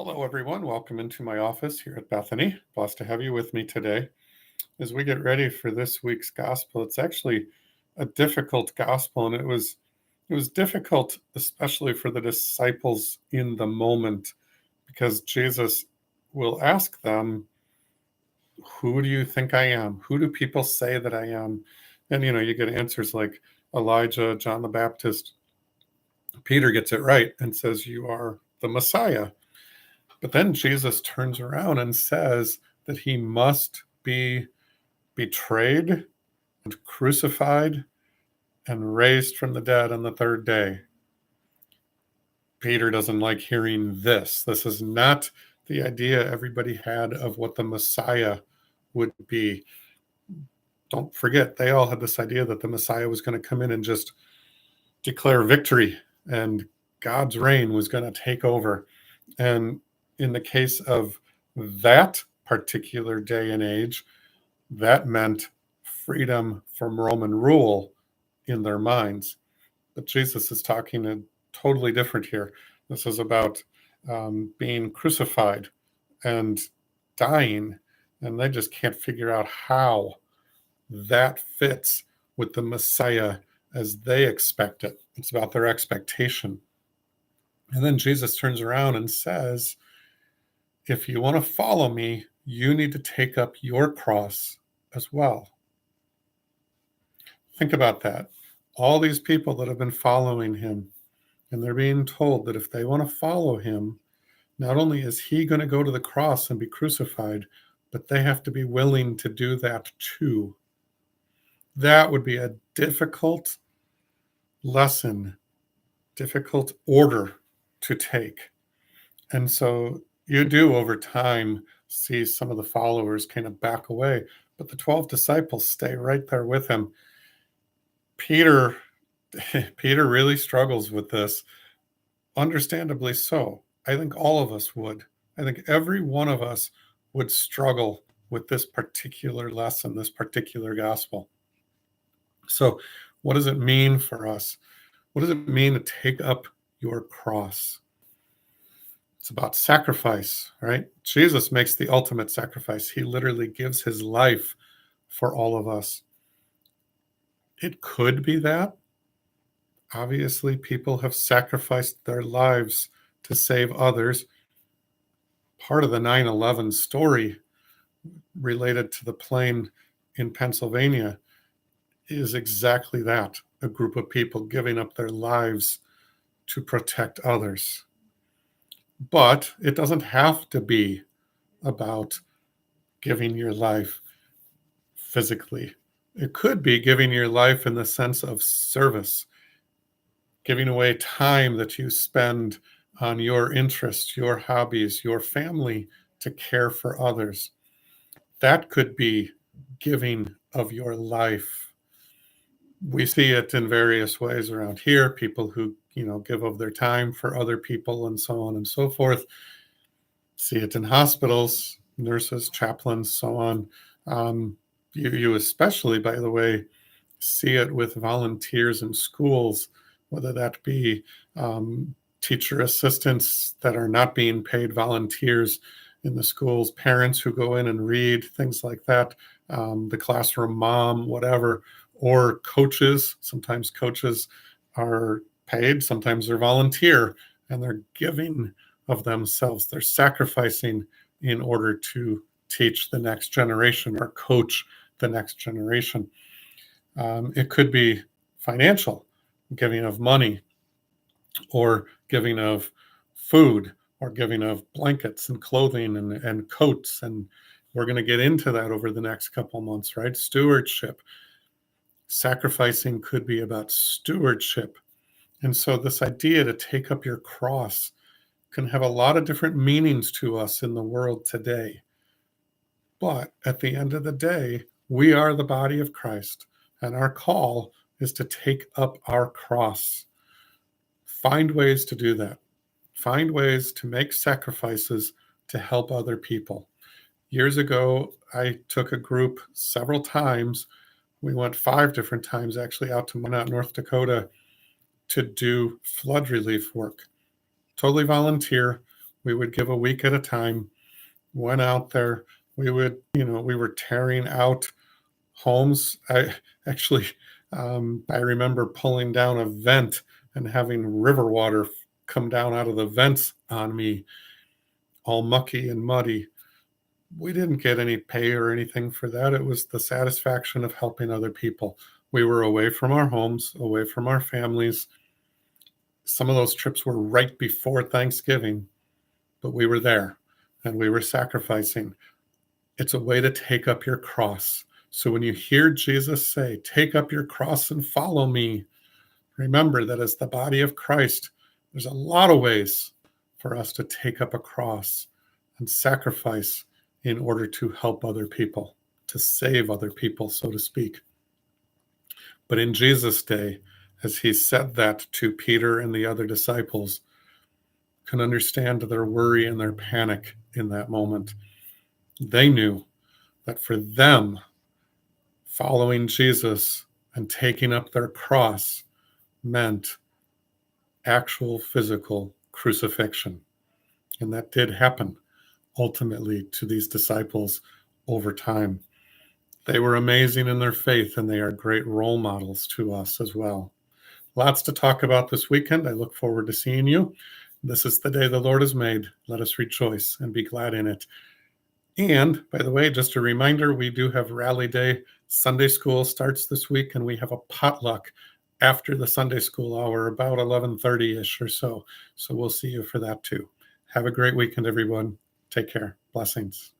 Hello, everyone. Welcome into my office here at Bethany. Blessed to have you with me today. As we get ready for this week's gospel, it's actually a difficult gospel, and it was difficult, especially for the disciples in the moment, because Jesus will ask them, "Who do you think I am? Who do people say that I am?" And you get answers like Elijah, John the Baptist. Peter gets it right and says, "You are the Messiah." But then Jesus turns around and says that he must be betrayed and crucified and raised from the dead on the third day. Peter doesn't like hearing this. This is not the idea everybody had of what the Messiah would be. Don't forget, they all had this idea that the Messiah was going to come in and just declare victory and God's reign was going to take over. And in the case of that particular day and age, that meant freedom from Roman rule in their minds. But Jesus is talking totally different here. This is about being crucified and dying, and they just can't figure out how that fits with the Messiah as they expect it. It's about their expectation. And then Jesus turns around and says, if you want to follow me, you need to take up your cross as well. Think about that. All these people that have been following him, and they're being told that if they want to follow him, not only is he going to go to the cross and be crucified, but they have to be willing to do that too. That would be a difficult lesson, difficult order to take. And so you do over time see some of the followers kind of back away, but the 12 disciples stay right there with him. Peter Peter really struggles with this, understandably so. I think all of us would. I think every one of us would struggle with this particular lesson, this particular gospel. So, what does it mean for us? What does it mean to take up your cross? It's about sacrifice, right? Jesus makes the ultimate sacrifice. He literally gives his life for all of us. It could be that. Obviously, people have sacrificed their lives to save others. Part of the 9/11 story related to the plane in Pennsylvania is exactly that, a group of people giving up their lives to protect others. But it doesn't have to be about giving your life physically. It could be giving your life in the sense of service, giving away time that you spend on your interests, your hobbies, your family to care for others. That could be giving of your life. We see it in various ways around here, people who, give of their time for other people and so on and so forth. See it in hospitals, nurses, chaplains, so on. You especially, by the way, see it with volunteers in schools, whether that be teacher assistants that are not being paid, volunteers in the schools, parents who go in and read, things like that, the classroom mom, whatever, or coaches. Sometimes coaches are paid, sometimes they're volunteer, and they're giving of themselves. They're sacrificing in order to teach the next generation or coach the next generation. It could be financial, giving of money, or giving of food, or giving of blankets and clothing and coats. And we're going to get into that over the next couple months, right? Stewardship. Sacrificing could be about stewardship. And so this idea to take up your cross can have a lot of different meanings to us in the world today. But at the end of the day, we are the body of Christ, and our call is to take up our cross. Find ways to do that. Find ways to make sacrifices to help other people. Years ago, I took a group several times. We went 5 different times actually out to Minot, North Dakota to do flood relief work. Totally volunteer. We would give a week at a time, went out there. We were tearing out homes. I remember pulling down a vent and having river water come down out of the vents on me, all mucky and muddy. We didn't get any pay or anything for that. It was the satisfaction of helping other people. We were away from our homes, away from our families. Some of those trips were right before Thanksgiving, but we were there and we were sacrificing. It's a way to take up your cross. So when you hear Jesus say, "Take up your cross and follow me," remember that as the body of Christ, there's a lot of ways for us to take up a cross and sacrifice in order to help other people, to save other people, so to speak. But in Jesus' day, as he said that to Peter and the other disciples, can understand their worry and their panic in that moment. They knew that for them, following Jesus and taking up their cross meant actual physical crucifixion. And that did happen ultimately to these disciples over time. They were amazing in their faith, and they are great role models to us as well. Lots to talk about this weekend. I look forward to seeing you. This is the day the Lord has made. Let us rejoice and be glad in it. And by the way, just a reminder, we do have Rally Day. Sunday school starts this week, and we have a potluck after the Sunday school hour, about 11:30-ish or so. So we'll see you for that too. Have a great weekend, everyone. Take care. Blessings.